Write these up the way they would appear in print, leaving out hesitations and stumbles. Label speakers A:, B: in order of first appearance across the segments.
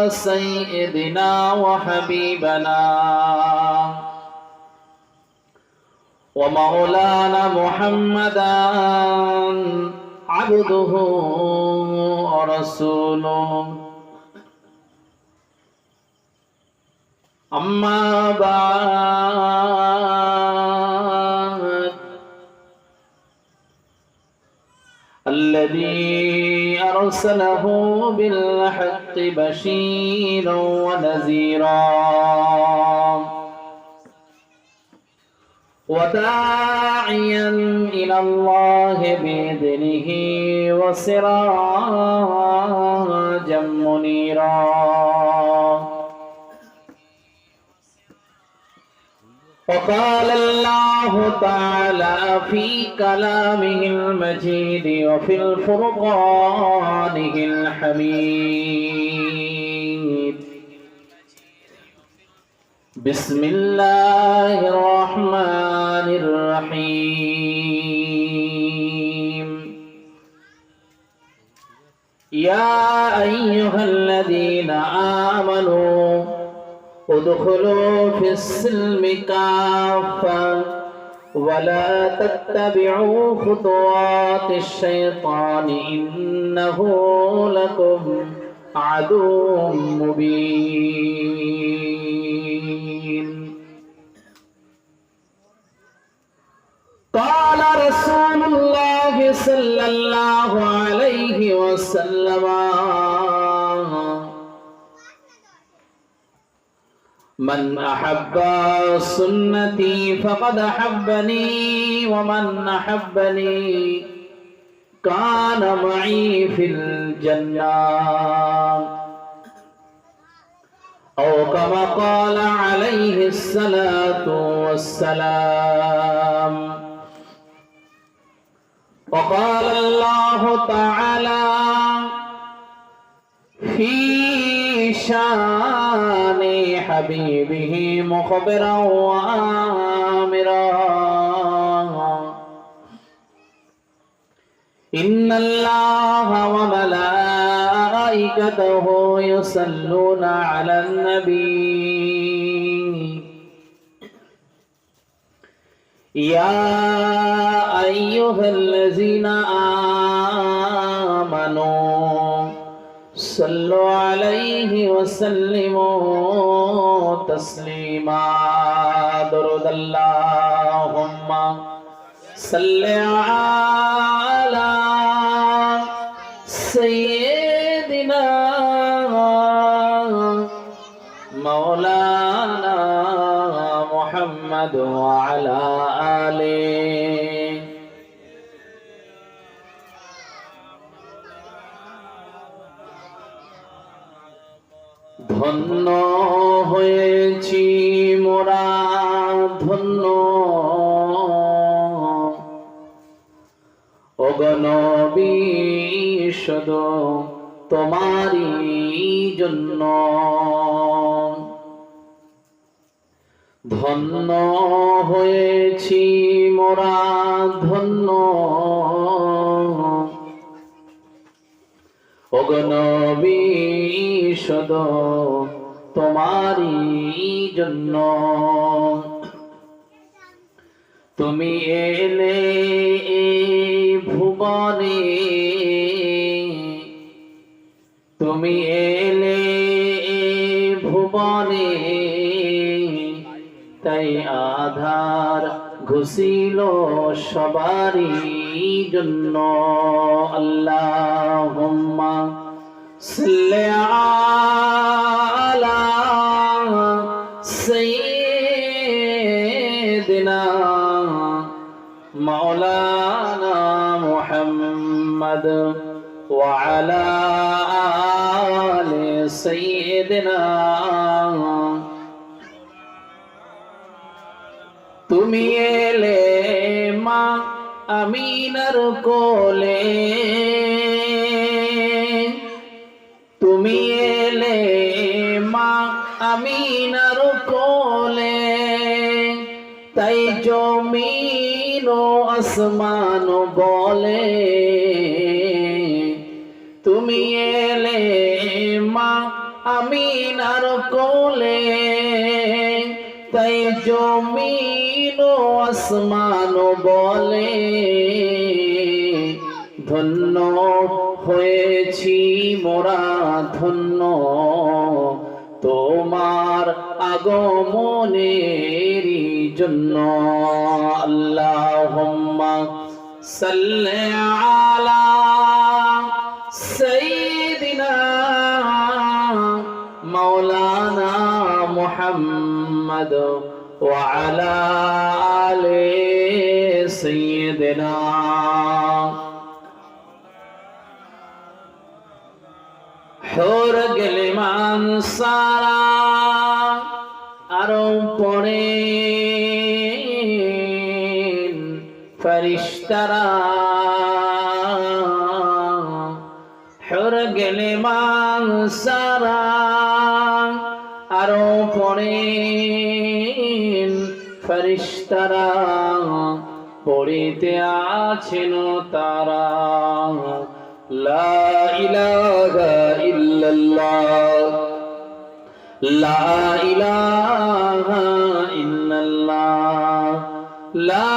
A: سيدنا وحبيبنا ومولانا محمدا عبده ورسوله أما بعد الذي أرسله بالحق بشيرا ونذيرا وداعيا إلى الله بإذنه وسراجا منيرا وقال الله تعالى في كلامه المجيد وفي الفرقانه الحميد بسم الله الرحمن الرحيم يا أيها الذين آمنوا ادخلوا في السلم كافة ولا تتبعوا خطوات الشيطان إنه لكم عدو مبين قال رسول الله صلى الله عليه وسلم من أحب سنتي فقد أحبني ومن أحبني كان معي في الجنة أو كما قال عليه الصلاة والسلام وقال الله تعالى في شان حبيبه مخبرا وآمرا إن الله وملائكته يصلون على النبي يا أيها الذين آمنوا صلوا عليه وسلموا تسليما درود اللهم صل على سيدنا مولانا محمد وعلى آله ধন্য হয়েছি মোরা ধন্য অগণবী শুধু তোমারই জন্য ধন্য হয়েছি মোরা ধন্য অগণবী শুধু তোমারই জন্য তুমি এলে এই ভুবনে তুমি এলে এই ভুবনে তাই আধার ঘুষিল সবারই জন্য আল্লাহুম্মা সাল্লি আলা সাইয়্যিদিনা মাওলানা মুহাম্মদ ওয়া আলা আলি সাইয়্যিদিনা তুমি এলে মা আমিনার কোলে তুমি এলে মা আমিনার কোলে তাই জমিন ও আসমান বলে তুমি এলে মা আমিনার কোলে, তাই জমিন ও আসমান বলে ধন্য হয়েছি মোরা ধন্য তোমার আগমনের জন্য। আল্লাহুম্মা সাল্লি আলা সাইয়্যিদিনা মাওলানা মুহাম্মদ ওয়া আলা আলি সাইয়্যিদিনা। হুর গলিমান সারা আরো পড়ে ফেরেশতারা, হুর গলিমান সারা আরো পড়ে ফেরেশতারা, পড়িতে আছেন তারা লা ইলাহা ইল্লাল্লাহ, লা ইলাহা ইল্লাল্লাহ, লা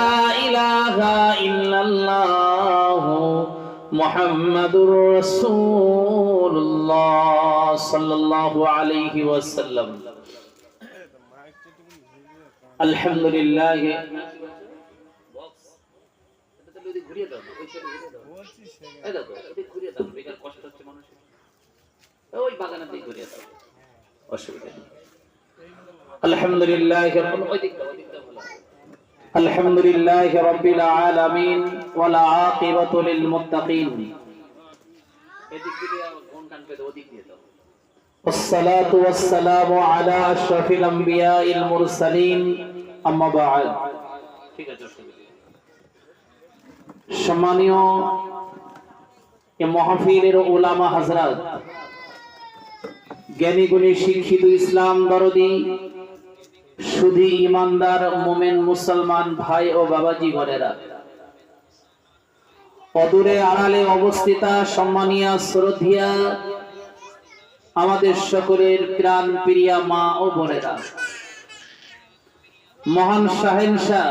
A: ইলাহা ইল্লাল্লাহ মুহাম্মাদুর রাসূলুল্লাহ সাল্লাল্লাহু আলাইহি ওয়াসাল্লাম। আলহামদুলিল্লাহ। আলহামদুলিল্লাহ রাব্বিল আলামিন ওয়াল আকিবাতু লিল মুত্তাকিন। والصلاة والسلام على أشرف الأنبياء المرسلين أما بعد। সম্মানীয় এ মাহফিলের উলামা হযরত, জ্ঞানী গুণী শিক্ষিত ইসলাম দরদি সুধী ইমানদার মুমিন মুসলমান ভাই ও বাবাজি গণেরা, অদূরে আড়ালে অবস্থিতা সম্মানীয় শ্রদ্ধেয়া আমাদের সকলের প্রাণ প্রিয়া মা ও বোনেরা, মহান শাহেনশাহ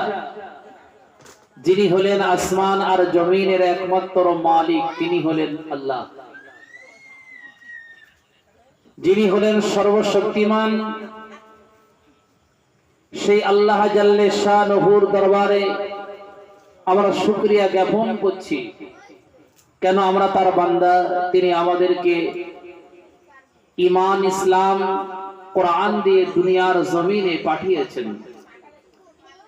A: যিনি হলেন আসমান আর জমিনের একমাত্র মালিক, তিনি হলেন আল্লাহ। যিনি হলেন সর্বশক্তিমান, সেই আল্লাহ জাল্লে শানুহুর দরবারে আমরা শুকরিয়া জ্ঞাপন করছি। কেন আমরা তার বান্দা, তিনি আমাদেরকে ঈমান ইসলাম কোরআন দিয়ে দুনিয়ার জমিনে পাঠিয়েছেন।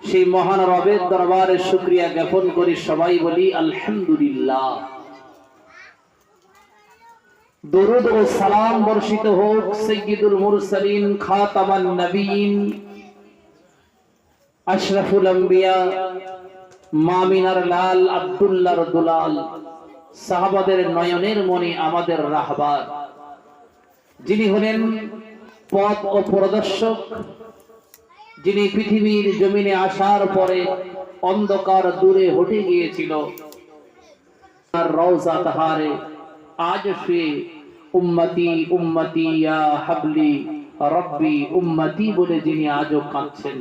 A: সেই মহান রবের দরবারে শুকরিয়া জ্ঞাপন করি, সবাই বলি আলহামদুলিল্লাহ। দরুদ ও সালাম বর্ষিত হোক সাইয়্যিদুল মুরসালিন খাতামান নবীন আশরাফুল আম্বিয়া মামিনার লাল আব্দুল্লাহর দুলাল, সাহাবাদের নয়নের মনি, আমাদের রাহবার, যিনি হলেন পথ ও প্রদর্শক, যিনি পৃথিবীর জমিনে আসার পরে অন্ধকার দূরে হটে গিয়েছিল, আর রওজা তাহারে আজ শুয়ে উম্মতি উম্মতি ইয়া হাবলি রব্বি উম্মতি বলে যিনি আজও কাঁদছেন।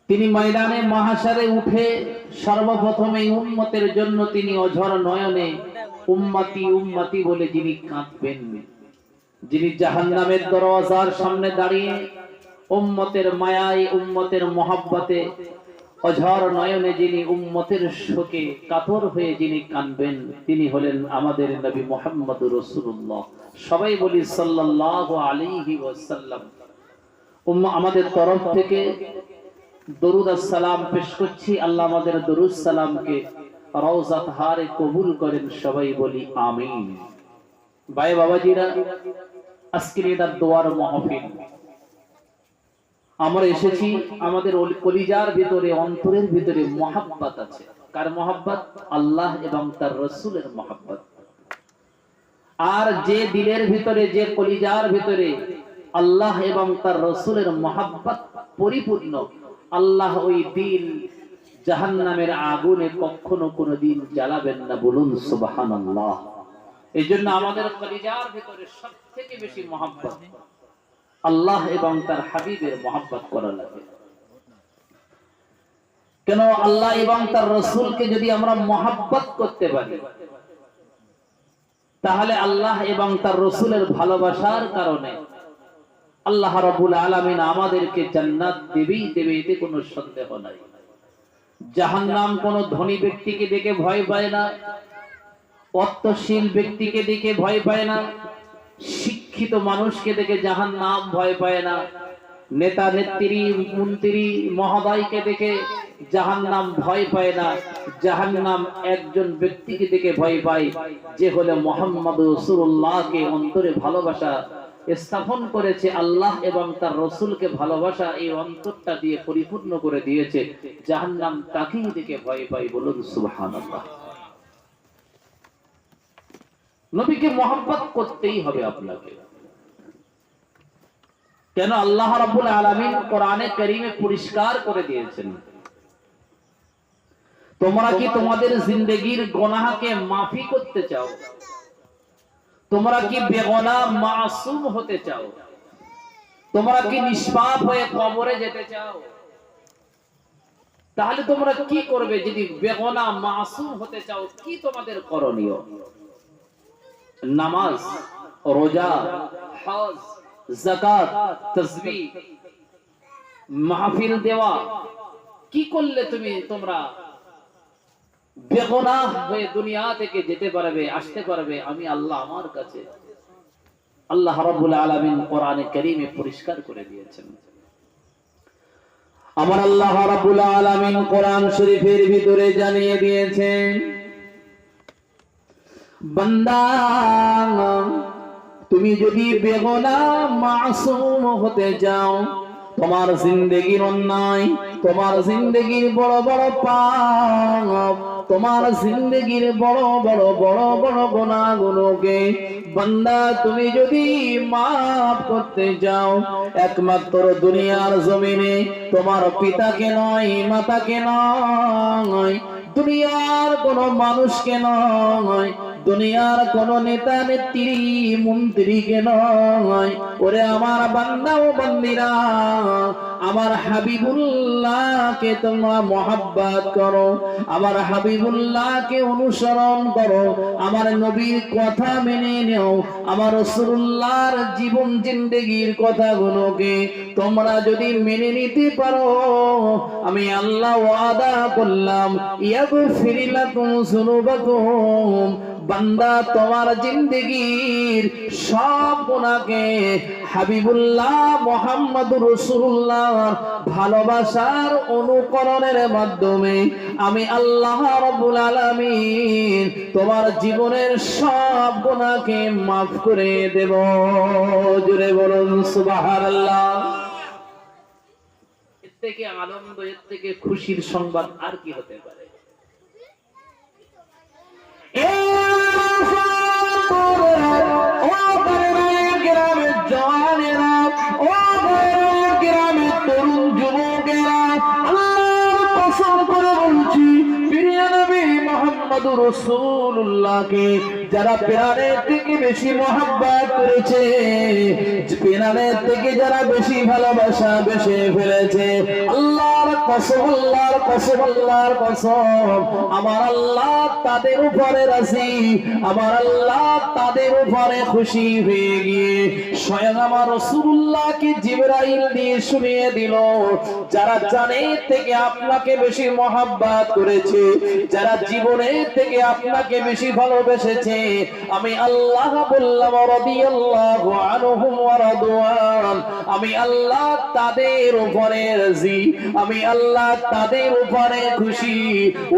A: তিনি ময়দানে মাহশারে উঠে সর্বপ্রথমে উম্মতের জন্য তিনি অঝর নয়নে উম্মতি উম্মতি বলে যিনি কাঁদবেন, যিনি জাহান্নামের দরওয়াজার সামনে দাঁড়িয়ে উম্মতের মায়ায় উম্মতের মহব্বতে অঝর নয়নে যিনি উম্মতের শোকে কাতর হয়ে যিনি কাঁদবেন, তিনি হলেন আমাদের নবী মুহাম্মদুর রাসূলুল্লাহ। সবাই বলি সাল্লাল্লাহু আলাইহি ওয়াসাল্লাম। আমাদের তরফ থেকে দরুদ আর সালাম পেশ করছি। আল্লাহ আমাদের দরুদ সালামকে রওজা তাহারে কবুল করেন, সবাই বলি আমিন। ভাই বাবাজিরা, আজকের এটা দোয়ার মাহফিল। আমরা এসেছি, আমাদের কলিজার ভিতরে অন্তরের ভিতরে মহাব্বত আছে। কার মহাব্বত? আল্লাহ এবং তার রাসূলের মহাব্বত। আর যে দিলের ভিতরে, যে কলিজার ভিতরে আল্লাহ এবং তার রাসূলের মহাব্বত পরিপূর্ণ, আল্লাহ ওই দিল জাহান্নামের আগুনে কখনো কোনোদিন জ্বালাবেন না। বলুন সুবহানাল্লাহ। এই জন্য আমাদের কলিজার ভিতরে সবথেকে বেশি মহব্বত আল্লাহ এবং তার হাবিবের মহব্বত করা লাগে। কেন? আল্লাহ এবং তার রসুলকে যদি আমরা মহব্বত করতে পারি, তাহলে আল্লাহ এবং তার রসুলের ভালোবাসার কারণে আল্লাহ রাব্বুল আলামিন আমাদেরকে জান্নাত দেবেই দেবে, এতে কোনো সন্দেহ নাই। জাহান্নাম কোন ধনী ব্যক্তিকে দেখে ভয় পায় না, অর্থশীল ব্যক্তিকে দেখে ভয় পায় না, শিক্ষিত মানুষকে দেখে জাহান্নাম ভয় পায় না, নেতা নেত্রী মন্ত্রী মহোদয়কে দেখে জাহান্নাম ভয় পায় না। জাহান্নাম একজন ব্যক্তিকে দেখে ভয় পায়, যে হলো মুহাম্মদ রাসূলুল্লাহকে অন্তরে ভালোবাসা স্থাপন করেছে, আল্লাহ এবং তার রসুলকে ভালোবাসা এই অন্তরটা দিয়ে পরিপূর্ণ করে দিয়েছে। জাহান্নাম তাকেই দেখে ভয় পায়। বলুন সুবহানাল্লাহ। নবীকে মহব্বত করতেই হবে আপনাকে। কেন? আল্লাহ রাব্বুল আলামিন কোরআনে কারীমে পরিষ্কার করে দিয়েছেন, তোমরা কি তোমাদের জিন্দেগীর গুনাহকে মাফি করতে চাও? তোমরা কি বেগুনাহ মাসুম হতে চাও? তোমরা কি নিষ্পাপ হয়ে কবরে যেতে চাও? তাহলে তোমরা কি করবে? যদি বেগুনাহ মাসুম হতে চাও, কি তোমাদের করণীয়? নামাজ, রোজা, হজ, যাকাত, তাসবিহ, মাহফিল দেওয়া, কি করলে তোমরা বেগুনাহ হয়ে দুনিয়া থেকে যেতে পারবে, আসতে পারবে আমি আল্লাহ আমার কাছে? আল্লাহ রাব্বুল আলামিন কোরআনে কারীমে পরিষ্কার করে দিয়েছেন। আমার আল্লাহ রাব্বুল আলামিন কোরআন শরীফের ভিতরে জানিয়ে দিয়েছেন, বান্দা তুমি যদি বেগুনাহ মাসুম হতে চাও, তোমার জিন্দেগীর অন্যায়, তোমার জিন্দেগীর বড় বড় পাপ, তোমার জিন্দেগীর বড় বড় গুনাহগুলোকে বান্দা তুমি যদি মাফ করতে যাও, একমাত্র দুনিয়ার জমিনে তোমার পিতাকে নয়, মাতাকে নয়, দুনিয়ার কোন মানুষকে নয়, দুনিয়ার কোন নেতা নেত্রী মন্ত্রীকে নয়, ওরে আমার বান্দা ও বান্দিরা, আমার হাবিবুল্লাহকে তোমরা মহব্বত করো, আমার হাবিবুল্লাহকে অনুসরণ করো, আমার নবীর কথা মেনে নাও, আমার রাসূলুল্লাহর জীবন জিন্দেগীর কথাগুলোকে তোমরা যদি মেনে নিতে পারো, আমি আল্লাহ ওয়াদা করলাম ইয়াগফির লাকুম যুনুবাকুম, বান্দা তোমার জিন্দেগীর সব গুনাহকে হাবিবুল্লাহ মুহাম্মদুর রাসূলুল্লাহ ভালোবাসার অনুকরণের মাধ্যমে আমি আল্লাহ রাব্বুল আলামিন তোমার জীবনের সব গুনাহকে মাফ করে দেব। জোরে বলুন সুবহানাল্লাহ। এর থেকে আনন্দ, এর থেকে খুশির সংবাদ আর কি হতে পারে? রাসূলুল্লাহকে যারা প্রাণের থেকে বেশি মহব্বত করেছে, প্রাণের থেকে যারা বেশি ভালোবাসা বেশি ফেলেছে, আল্লাহর কসম, আল্লাহর কসম, আল্লাহর কসম, আমার আল্লাহ তাদের উপরে রাজি, আমার আল্লাহ তাদের উপরে খুশি হয়ে গিয়ে স্বয়ং আমার রাসূলুল্লাহকে জিবরাইল দিয়ে শুনিয়ে দিল, যারা জানের থেকে আপনাকে বেশি মহব্বত করেছে, যারা জীবনের থেকে আপনাকে বেশি ভালোবেসেছে, আমি আল্লাহ বললাম রাদিয়াল্লাহু আনহুম ওয়া রাদওয়ান, আমি আল্লাহ তাদের উপরে রাজি, আমি আল্লাহ তাদের উপরে খুশি।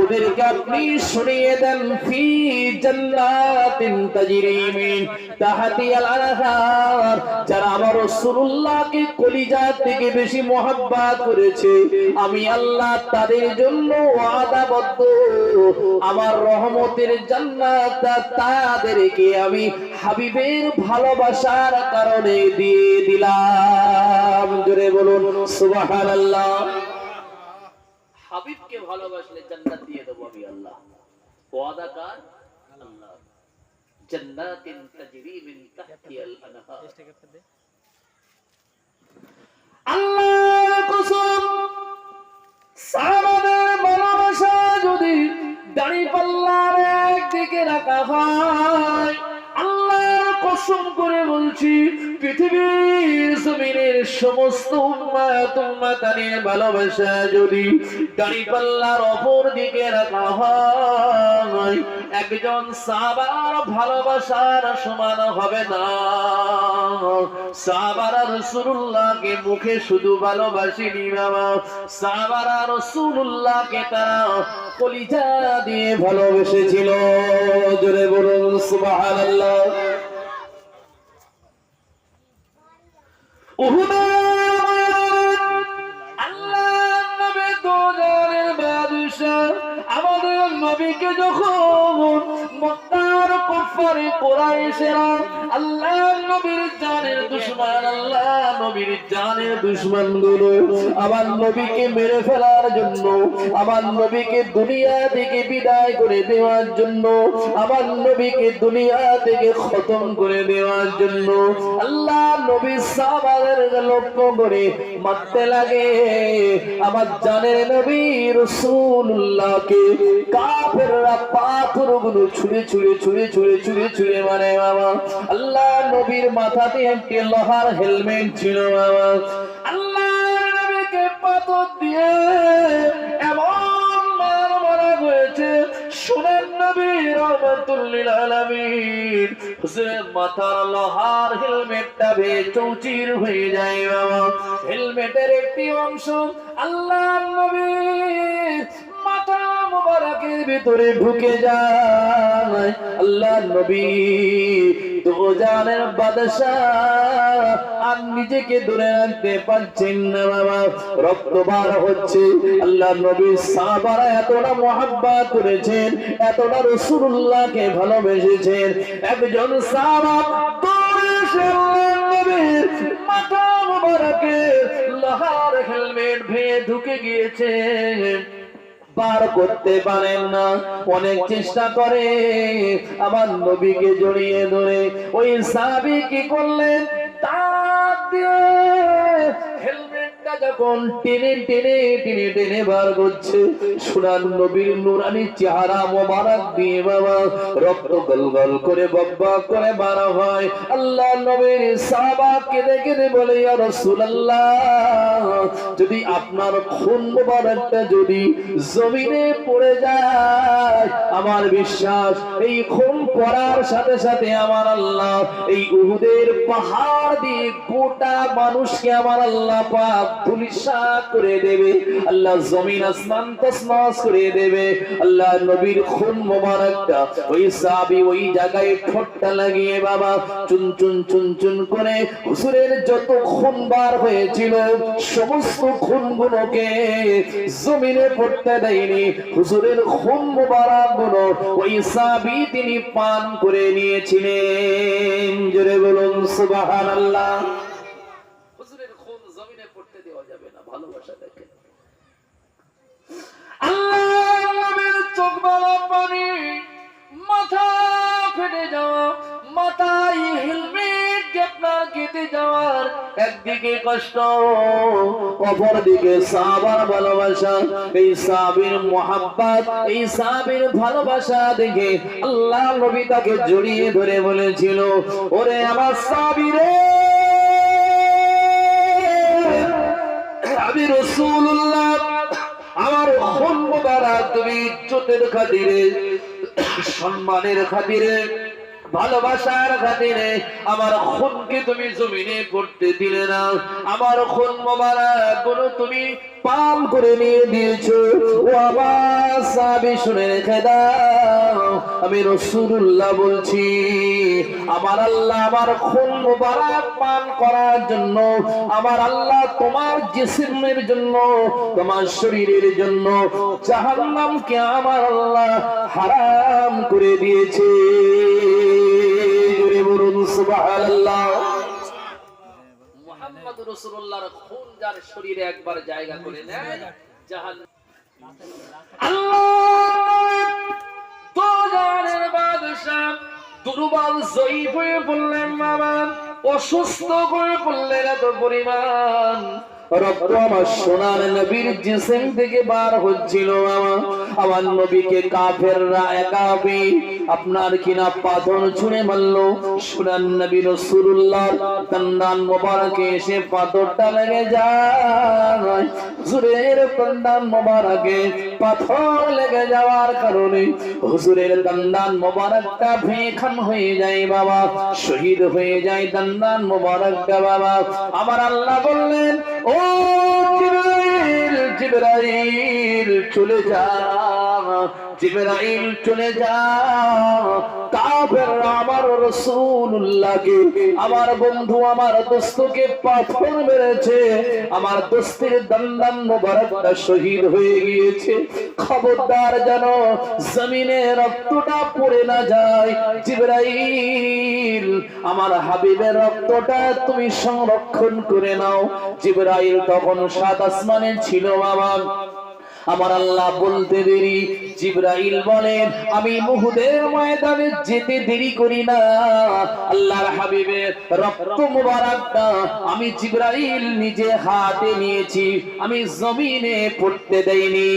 A: ওদেরকে আপনি শুনিয়ে দেন ফি জান্নাতিন তাজরি মিন তাহতিহাল আনহার, যারা আমার রাসূলুল্লাহকে কলিজা থেকে বেশি মহব্বত করেছে, আমি আল্লাহ তাদের জন্য ওয়াদাবদ্ধ আমার রহমতের জান্নাত তাদেরকে আমি হাবিবের ভালোবাসার কারণে দিয়ে দিলাম। জোরে বলুন সুবহানাল্লাহ। হাবিবকে ভালোবাসলে জান্নাত দিয়ে দেব আমি আল্লাহ। ওয়াদা কার? আল্লাহ। জান্নাতিন তাজরি মিন তাহতিহাল আনহার। আল্লাহর কসম, সাহাবাদের ভালোবাসা যদি দাঁড়িপাল্লার একদিকে রাখা হয়, আল্লাহর কসম করে বলছি, পৃথিবীর জমিনের সমস্ত উম্মাত উম্মাতানের ভালোবাসা যদি দাঁড়িপাল্লার অপর দিকে রাখা হয়, একজন সাহাবার ভালোবাসার সমান হবে না। সাহাবারা রাসূলুল্লাহকে মুখে শুধু ভালোবাসেনি বাবা, সাহাবারা রাসূলুল্লাহকে তারা কলিজা দিয়ে ভালোবেসেছিল। জোরে বলুন সুবহানাল্লাহ। আল্লাহর নবী দুজানের বাদশা, আমাদের নবীকে যখন মক্কার কুফারে কুরাইশরা আল্লাহর নবীর জানের দুশমন, আল্লাহ নবীর জানের দুশমনগুলো আমার নবীকে মেরে ফেলার জন্য, আমার নবীকে দুনিয়া থেকে বিদায় করে দেওয়ার জন্য, আমার নবীকে দুনিয়া থেকে খতম করে দেওয়ার জন্য আল্লাহ নবী সাহাবাদের লক্ষ্য করে মারতে লাগে। আমার জানের নবী রাসূলুল্লাহকে কাফেররা পাথরগুলো ছুঁড়ে ছুঁড়ে ছুঁড়ে ছুঁড়ে ছুঁড়ে ছুঁড়ে মারে বাবা। আল্লাহ নবীর মাথাতে একটি লোহার হেলমেট ছিল বাবা। আল্লাহ নবীকে পাথর দিয়ে এমন মার মারা হয়েছে, সোনার নবী রাহমাতুল লিল আলামিন হুজুরের মাথার লোহার হেলমেটটা ভেঙে চৌচির হয়ে যায় বাবা। হেলমেটের একটি অংশ আল্লাহর নবীর মাথা মুবারকের ভিতরে ঢুকে যায়। আল্লাহর নবী দুজানের বাদশা আর নিজেকে দূরে রাখতে পারছেন না বাবা, রক্ত বার হচ্ছে। আল্লাহর নবী সাহাবারা এতটা মুহাব্বত করেছেন, এতটা রাসূলুল্লাহকে ভালোবেসেছেন, একজন সাহাবা দৌড়ে এসে আল্লাহর নবীর মাথা মুবারকে লোহার হেলমেট ভেঙে ঢুকে গিয়েছে, বার করতে পারেন না। অনেক চেষ্টা করে আমার নবীকে জড়িয়ে ধরে ওই সাহাবী কি করলেন, তার দিয়ে হেলমেটটা যখন টেনে টেনে টেনে টেনে বার করছে, সোনার নবীর নূরানি চেহারা মোবারক দিয়ে বাবা রক্ত গলগল করে বকবক করে বার হয়। আল্লাহ নবীর সাহাবা কেঁদে কেঁদে বলে, ইয়া রাসূলুল্লাহ, যদি আপনার খুন মোবারকটা যদি জমিনে পড়ে যায়, আমার বিশ্বাস এই খুন পড়ার সাথে সাথে আমার আল্লাহ এই উহুদের পাহাড় দিয়ে গোটা মানুষকে আমার আল্লাহ পাক ধূলিসাৎ করে দেবে, আল্লাহ জমিন আসমান তছনছ করে দেবে। আল্লাহ নবীর খুন মোবারকটা ওই সাহাবী ওই জায়গায় ঠোঁটটা লাগিয়ে বাবা চুন চুন চুন চুন করে হুজুরের যত খুন বার হয়েছিল সমস্ত খুনগুলোকে জমিনে পড়তে দেয়নি। হুজুরের খুন মোবারক গুলো ওই সাহাবী তিনি পান করে নিয়েছিলেন। জোরে বলুন সুবহানাল্লাহ। হুজুরের খুন জমিনে পড়তে দেওয়া যাবে না। ভালোবাসা দেখেন। আল্লাহর নবীর চোখ বালা পানি, মাথা ফেটে যাওয়া, মাথায় হেলমেট আপনার কেটে যাওয়ার একদিকে কষ্ট, অপর দিকে সাহাবার ভালোবাসা। এই সাহাবীর মুহাব্বত, এই সাহাবীর ভালোবাসা দেখে আল্লাহ নবী তাকে জড়িয়ে ধরে বলেছিল, ওরে আমার সাহাবী রে, আমি রাসূলুল্লাহ, আমার খুন মোবারক তুমি ইজ্জতের খাতিরে, সম্মানের খাতিরে, ভালোবাসার খাতিরে আমার খুনকে তুমি জমিনে পড়তে দিলে না, আমার খুন মোবারক গুলো তুমি পান করে নিয়ে দিয়েছো। ও আমার সাহাবী শুনে রেখে দাও, আমি রাসূলুল্লাহ বলছি, আমার আল্লাহ আমার খুন মোবারক পান করার জন্য, আমার আল্লাহ তোমার জিসমের জন্য, তোমার শরীরের জন্য জাহান্নামকে আমার আল্লাহ হারাম করে দিয়েছে। সুবহানাল্লাহ। মুহাম্মদুর রাসূলুল্লাহর খুন যার শরীরে একবার জায়গা করে নেয় জাহান্নাম। আল্লাহ তো জানের বাদশা দুর্বল জয়ীফ হয়ে পড়লেন বাবা, অসুস্থ হয়ে পড়লেন এত পরিমাণ রক্ত আমার সোনার নবীর জিসিম থেকে বার হচ্ছিল বাবা। আমার নবীকে কাফেররা একাবি আপনার কিনা পাথর ছুঁড়ে মারলো। সোনার নবী রাসূলুল্লাহ দন্দান মোবারকে এসে পাথরটা লেগে যায়। হুজুরের দন্দান মোবারকে পাথর লেগে যাওয়ার কারণে হুজুরের দন্দান মোবারকটা ভেখান হয়ে যায় বাবা, শহীদ হয়ে যায় দন্দান মোবারকটা বাবা। আমার আল্লাহ বললেন, ও জিবরাইল, জিবরাইল চলে যা, জিবরাইল চলে যা। কাফেররা আমার রাসূলুল্লাহকে, আমার বন্ধু, আমার দোস্তকে পাথর মেরেছে, আমার দোস্তের দন্দান মোবারকটা শহীদ হয়ে গিয়েছে। খবরদার যেন জমিনে রক্তটা পড়ে না যায়। জিবরাইল, আমার হাবিবের রক্তটা তুমি সংরক্ষণ করে নাও। জিবরাইল তখন সাত আসমানে ছিল বাবা। আমার আল্লাহ বলতে দেরি, জিবরাইল বলেন আমি উহুদের ময়দানে যেতে দেরি করি না। আল্লাহর হাবিবের রক্ত মুবারকটা আমি জিবরাইল নিজে হাতে নিয়েছি, আমি জমিনে পড়তে দেইনি।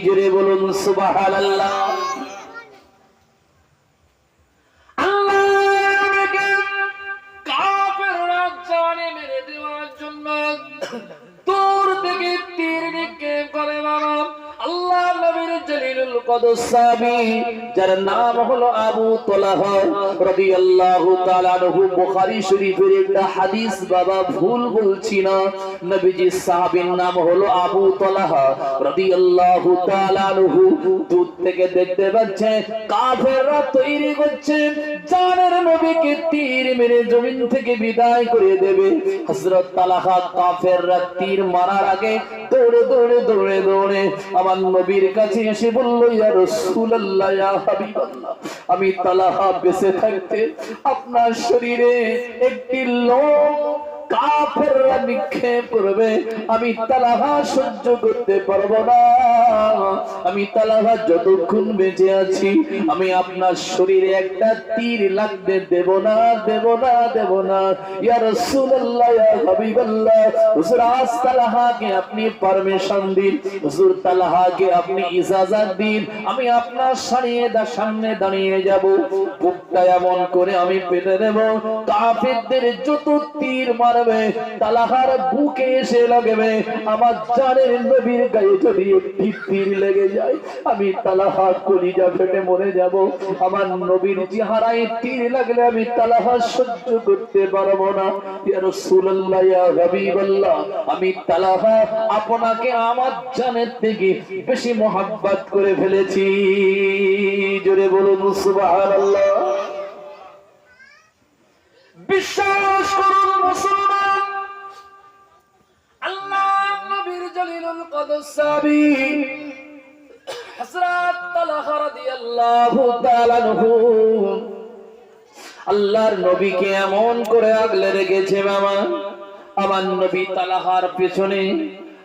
A: জোরে বলুন সুবহানাল্লাহ। আল্লাহকে কাফেররা জানে মেরে দেওয়ার জন্য দূর থেকে তীর নিক্ষেপ করে বাবা। আল্লাহ নবীর জলিলুল কদর সাহাবী যার নাম হলো আবু তালহা রাদিয়াল্লাহু তাআলা আনহু, বুখারী শরীফের একটা হাদিস বাবা ভুল বলছি না, নবীজির সাহাবীর নাম হলো আবু তালহা রাদিয়াল্লাহু তাআলা আনহু। দূর থেকে দেখতে পাচ্ছে কাফেররা তৈরি করছে জানের নবীকে তীর মেরে জমিন থেকে বিদায় করে দেবে। হযরত তালহা কাফেররা তীর মারার আগে দৌড়ে দৌড়ে দৌড়ে দৌড়ে আমার নবীর কাছে এসে বলল, ইয়া রাসূলুল্লাহ, ইয়া হাবিবাল্লাহ, আমি তালহা বেঁচে থাকতে আপনার শরীরে একটি লোম কাফেররা নিক্ষেপ করবে, আমি তালহা সহ্য করতে পারবো না। আমি তালহা যতক্ষণ বেঁচে আছি আমি আপনার শরীরে একটা তীর লাগতে দেব না, দেব না, দেব না। ইয়া রাসূলুল্লাহ, ইয়া হাবিবাল্লাহ, হুজুর আজ তালহাকে আপনি পারমিশন দিন, হুজুর তালহাকে আপনি ইজাজত দিন, আমি আপনার সামনে দাঁড়িয়ে যাব, বুকটা এমন করে আমি পেতে দেব, কাফেরদের যত তীর মারবে তালহার বুকে এসে লাগবে। আমার জানের নবীর গায়ে যদি একটি তীর লেগে যায় আমি তালহার কলিজা ফেটে মরে যাব। আমার নবীর চেহারায় তীর লাগলে আমি তালহা সহ্য করতে পারবো না। ইয়া রাসূলুল্লাহ, ইয়া হাবিবাল্লাহ, আমি তালহা আপনাকে আমার জানের থেকে বেশি মহব্বত করে ফেলেছি। জোরে বলুন সুবহানাল্লাহ। বিশ্বাস করুন মুসলমান, আল্লাহর নবীর জলিলুল কদর সাহাবী হযরত তালহা রাদিয়াল্লাহু তাআলা আনহু আল্লাহর নবীকে এমন করে আগলে রেখেছে বাবা। আমার নবী তালহার পেছনে,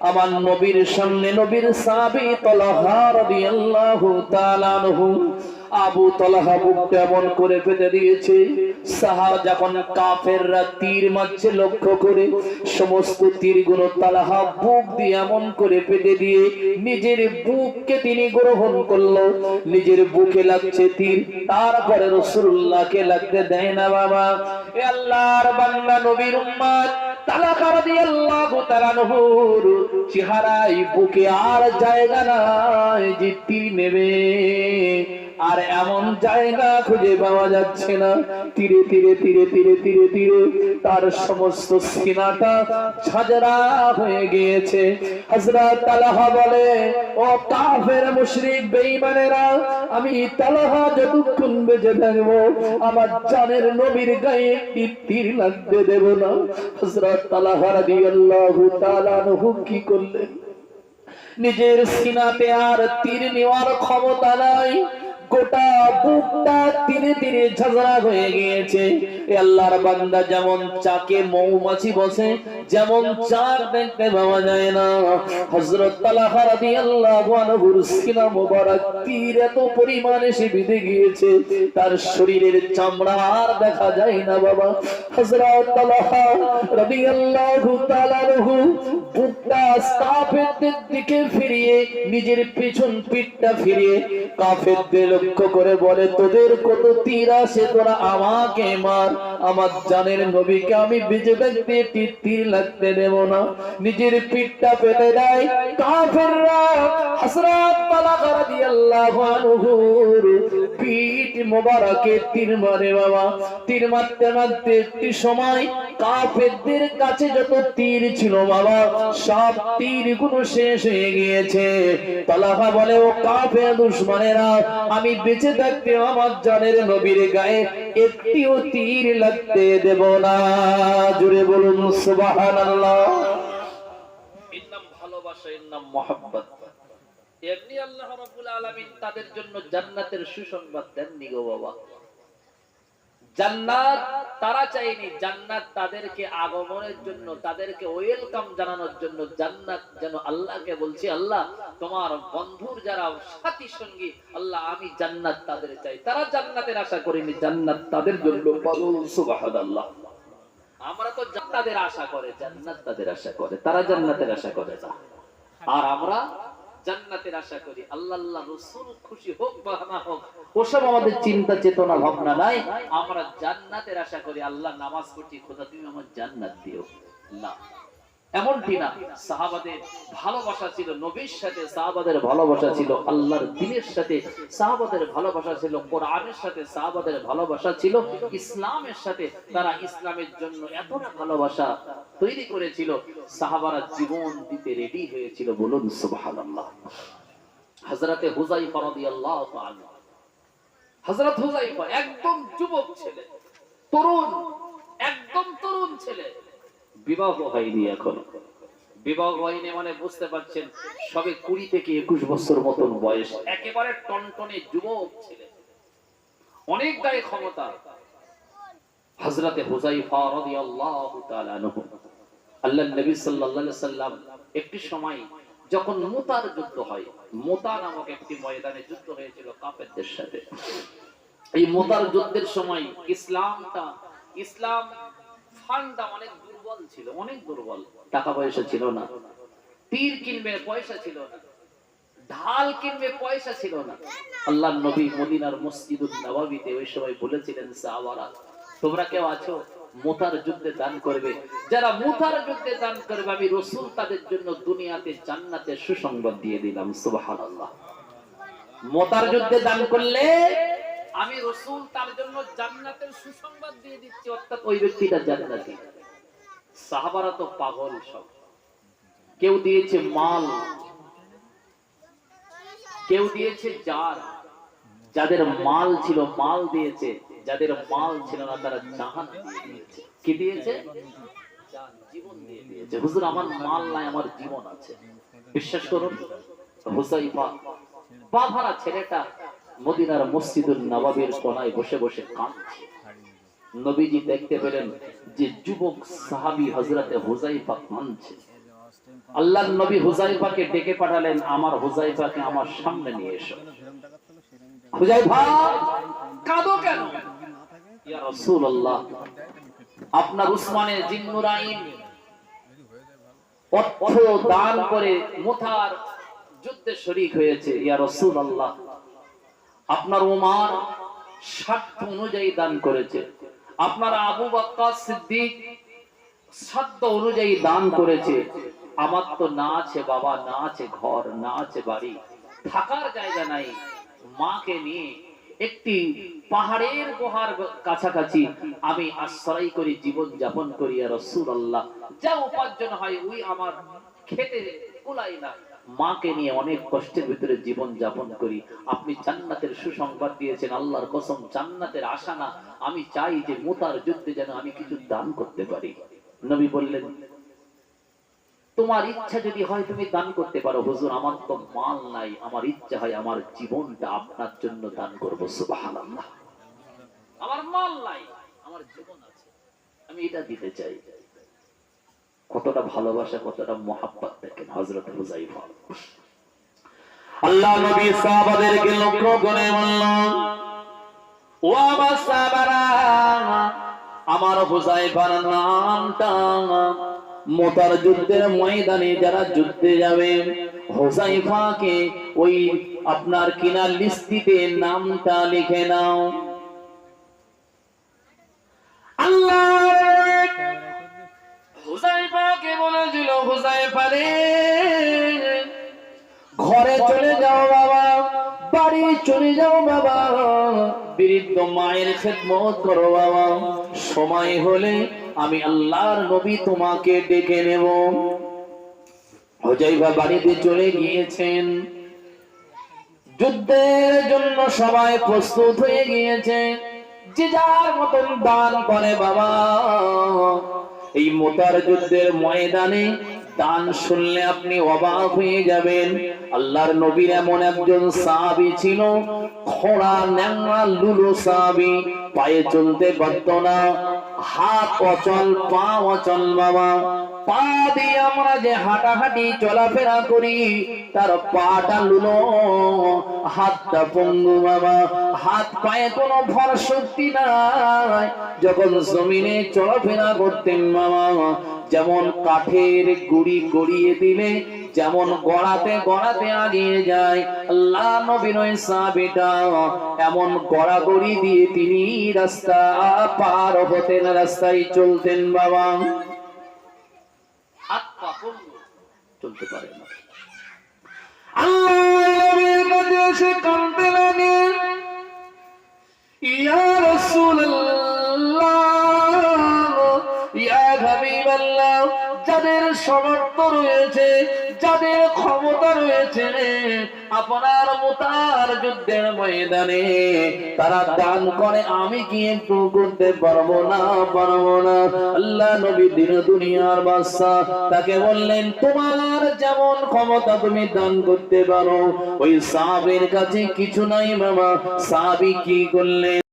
A: আমার নবীর সামনে নবীর সাহাবী তালহা রাদিয়াল্লাহু তাআলা আনহু। আবু তালহা বুকটা এমন করে পেতে দিয়েছে, সাহাবা যখন কাফেররা তীর মারছে লক্ষ্য করে সমস্ত তীরগুলো তালহা বুক দিয়ে এমন করে পেতে দিয়ে নিজের বুককে তিনি গ্রহণ করলো। নিজের বুকে লাগছে তীর, তারপরে রাসূলুল্লাহকে লাগতে দেয় না বাবা। এ আল্লাহর বান্দা নবীর উম্মত তালহা রাদিয়াল্লাহু তাআলা আনহুর চেহারায় বুকে আর জায়গা নাই যে তীর নেবে, আর এমন জায়গা খুঁজে পাওয়া যাচ্ছে না। তীরে তীরে তীরে তীরে তীরে তীরে তার সমস্ত সিনাটা ঝাঁঝরা হয়ে গিয়েছে। হযরত তালহা বলে, ও কাফের মুশরিক বেঈমানেরা, আমি তালহা যতক্ষণ বেঁচে থাকবো আমার জানের নবীর গায়ে একটি তীর লাগতে দেব না। হযরত তালহা রাদিয়াল্লাহু তাআলা আনহু কি করলেন? নিজের সিনাতে আর তীর নেওয়ার ক্ষমতা নাই, গোটা বুকটা ধীরে ধীরে ঝাঁঝরা হয়ে গিয়েছে। আল্লাহর বান্দা যেমন চাকে মৌমাছি বসে, যেমন চাক দেখতে পাওয়া যায় না, হযরত তালহা রাদিয়াল্লাহু আনহুর সিনা মোবারক তীর এত পরিমাণে সে বিঁধে গিয়েছে, তার শরীরের চামড়া আর দেখা যায় না বাবা। হযরত তালহা রাদিয়াল্লাহু তাআলা আনহু বুকটা কাফেরদের দিকে ফিরিয়ে, নিজের পেছন পিঠটা ফিরিয়ে কাফেরদের লক্ষ্য করে বলে, তোদের কত তীর আছে, তোরা আমাকে মার, আমার জানের নবীকে আমি বেঁচে থাকতে তীর লাগতে দেব না। নিজের পিঠটা পেতে দেয় কাফেররা। হযরত তালহা রাদিয়াল্লাহু আনহুর পিঠ মোবারকে তীর মারে বাবা। তীর মারতে মারতে একটি সময় কাফেরদের কাছে যত তীর ছিল বাবা, সব তীরগুলো শেষ হয়ে গিয়েছে। তালহা বলে, ও কাফের দুশমনেরা, আমি বেঁচে থাকতে আমার জানের নবীর গায়ে একটিও তীর লাগতে দেব না। জুড়ে বলুন সুবহানাল্লাহ। এর নাম ভালোবাসা, এর নাম মহব্বত। এমনি আল্লাহ রাব্বুল আলামিন তাদের জন্য জান্নাতের সুসংবাদ দেননি গো বাবা। জান্নাত তারা চাইনি, জান্নাত তাদেরকে আগমনের জন্য, তাদেরকে ওয়েলকাম জানানোর জন্য জান্নাত যেন আল্লাহকে বলছি, আল্লাহ তোমার বন্ধুর যারা সাথী সঙ্গী, আল্লাহ আমি জান্নাত তাদের চাই। তারা জান্নাতের আশা করেনি, জান্নাত তাদের জন্য। সুবহানাল্লাহ। আমরা তো জান্নাতের আশা করে, জান্নাত তাদের আশা করে, তারা জান্নাতের আশা করে না। আর আমরা জান্নাতের আশা করি। আল্লাহ আল্লাহ রাসূল খুশি হোক বা না হোক, ওসব আমাদের চিন্তা চেতনা ভাবনা নাই। আমরা জান্নাতের আশা করি। আল্লাহ নামাজ পড়ছি, খোদা তুমি আমার জান্নাত দিও না, এমনটি না। সাহাবাদের ভালোবাসা ছিল নবীর সাথে, সাহাবাদের ভালোবাসা ছিল আল্লাহর দ্বীনের সাথে, সাহাবাদের ভালোবাসা ছিল কোরআনের সাথে, সাহাবাদের ভালোবাসা ছিল ইসলামের সাথে। তারা ইসলামের জন্য এতটা ভালোবাসা তৈরি করেছিল, সাহাবারা জীবন দিতে রেডি হয়েছিল। বলুন সুবহানাল্লাহ। হযরতে হুযায়ফা রাদিয়াল্লাহু তাআলা, হযরত হুযায়ফা একদম যুবক ছেলে, তরুণ, একদম তরুণ ছেলে, বিবাহ হয়নি এখনো। বিবাহ হয়নি মানে বুঝতে পারছেন, সবে 20 থেকে 21 বছর মতন বয়স, একেবারে টনটনে যুবক ছেলে, অনেক গায়ে ক্ষমতা। হযরতে হুযায়ফা রাদিয়াল্লাহু তাআলা আনহু, আল্লাহর নবী সাল্লাল্লাহু আলাইহি সাল্লাম একটি সময় যখন মুতার যুদ্ধ হয়, মুতা নামক একটি ময়দানে যুদ্ধ হয়েছিল কাফেরদের সাথে। এই মুতার যুদ্ধের সময় ইসলাম ফান্ডা অনেক দুর্বল ছিল, অনেক দুর্বল। টাকা পয়সা ছিল না, তীর কিনবে পয়সা ছিল না, ঢাল কিনবে পয়সা ছিল না। আল্লাহর নবী মদিনার মসজিদুন নববীতে ওই সময় বলেছিলেন, সাহাবারা তোমরা কেউ আছো মুতার যুদ্ধে দান করবে? যারা মুতার যুদ্ধে দান করবে আমি রাসূল তাদের জন্য দুনিয়াতে জান্নাতের সুসংবাদ দিয়ে দিলাম। সুবহানাল্লাহ। মুতার যুদ্ধে দান করলে আমি রাসূল তার জন্য জান্নাতের সুসংবাদ দিয়ে দিচ্ছি, অর্থাৎ ওই ব্যক্তিটা জান্নাতি। সাহাবারা তো পাগল সব। কেউ দিয়েছে মাল, কেউ দিয়েছে জার, যাদের মাল ছিল মাল দিয়েছে, যাদের মাল ছিল না তারা জাহান দিয়ে দিয়েছে। কি দিয়েছে? জান, জীবন দিয়ে দিয়েছে। হুজুর আমার মাল নাই, আমার জীবন আছে। বিশ্বাস করুন, হুযায়ফা পা ভরা ছেলেটা মদিনার মসজিদুন নববীর কোণায় বসে বসে কাঁদছে। নবীজি দেখতে পেলেন যে যুবক সাহাবী হযরতে হুযায়ফা কাঁদছে। আল্লাহর নবী হুযায়ফাকে ডেকে পাঠালেন, আমার হুযায়ফাকে আমার সামনে নিয়ে এসো। হুযায়ফা কাঁদো কেন? ইয়া রাসূলুল্লাহ, আপনার উসমানে জিন্নুরাইন অর্থ দান করে মুতার যুদ্ধে শরীক হয়েছে। ইয়া রাসূলুল্লাহ, আপনার ওমর সাধ্য অনুযায়ী দান করেছে, আপনার আবু বকর সিদ্দিক সাধ্য অনুযায়ী দান করেছে। আমার তো না আছে বাবা, না আছে ঘর, না আছে বাড়ি, থাকার জায়গা নাই। মাকে নিয়ে একটি পাহাড়ের গুহার কাছাকাছি আমি আশ্রয় করি, জীবন যাপন করি। ইয়া রাসূলুল্লাহ, যা উপার্জন হয় ওই আমার খেতে কুলায় না, মাকে নিয়ে অনেক কষ্টের ভিতরে জীবন যাপন করি। আপনি জান্নাতের সুসংবাদ দিয়েছেন, আল্লাহর কসম জান্নাতের আশা না, আমি চাই যে মুতার যুদ্ধে যেন আমি কিছু দান করতে পারি। নবী বললেন, তোমার ইচ্ছা যদি হয় তুমি দান করতে পারো। হুজুর আমার তো মাল নাই, আমার ইচ্ছা হয় আমার জীবনটা আপনার জন্য দান করব। সুবহানাল্লাহ। আমার মাল নাই, আমার জীবন আছে, আমি এটা দিতে চাই। কতটা ভালোবাসা, কতটা মোহাব্বত দেখেন হযরত হুযায়ফা। আল্লাহ নবী সাহাবাদেরকে লক্ষ্য করে বললেন, ও আমার সাহাবারা, আমার হুযায়ফার নামটা মুতার যুদ্ধের ময়দানে যারা যুদ্ধে যাবে, হুযায়ফাকে ওই আপনার কিনা লিস্টিতে নামটা লিখে নাও। আল্লাহ হুযায়ফাকে বলেছিল, হুযায়ফা রে, ঘরে চলে যাও বাবা, বাড়ি চলে যাও বাবা, বৃদ্ধ মায়ের খেদমত করো বাবা, সময় হলে আমি আল্লাহর নবী তোমাকে ডেকে নেব। হুযায়ফা বাড়িতে চলে গিয়েছেন, যুদ্ধের জন্য সবাই প্রস্তুত হয়ে গিয়েছে, যে যার মতন দান করে বাবা। এই মুতার যুদ্ধের ময়দানে দান শুনলে আপনি অবাক হয়ে যাবেন। আল্লাহর নবীর এমন একজন সাহাবী ছিল, খোড়া ন্যাংরা লুলু সাহাবী, পায়ে চলতে পারত না, হাত অচল, পা অচল বাবা। পা দিয়ে আমরা যে হাঁটাহাঁটি চলাফেরা করি, তার পাটা লুলো, হাতটা পঙ্গু বাবা, হাত পায়ে কোনো ভর শক্তি নাই। যখন জমিনে চলাফেরা করতেন বাবা, যেমন কাঠের গুড়ি গড়িয়ে দিলে যেমন গড়াতে গড়াতে আগিয়ে যায়, আল্লাহ নবীর ওই সাহাবীটা এমন গড়াগড়ি দিয়ে তিনি রাস্তা পার হতেন, রাস্তায় চলতেন বাবা, হাত পা চলতে পারে না। আল্লাহ নবীর কাছে এসে কাঁদতে লাগে, ইয়া রাসূলুল্লাহ, ইয়া হাবিবাল্লাহ, যাদের সামর্থ্য রয়েছে, যাদের ক্ষমতা রয়েছে, আপনার মুতার যুদ্ধের ময়দানে তারা দান করে, আমি কি একটু করতে পারবো না? পারবো না। আল্লাহ নবী দিন দুনিয়ার বাদশা, তাকে বললেন, তোমার যেমন ক্ষমতা তুমি দান করতে পারো। ওই সাহাবীর কাছে কিছু নাই বাবা। সাহাবী কি করলেন?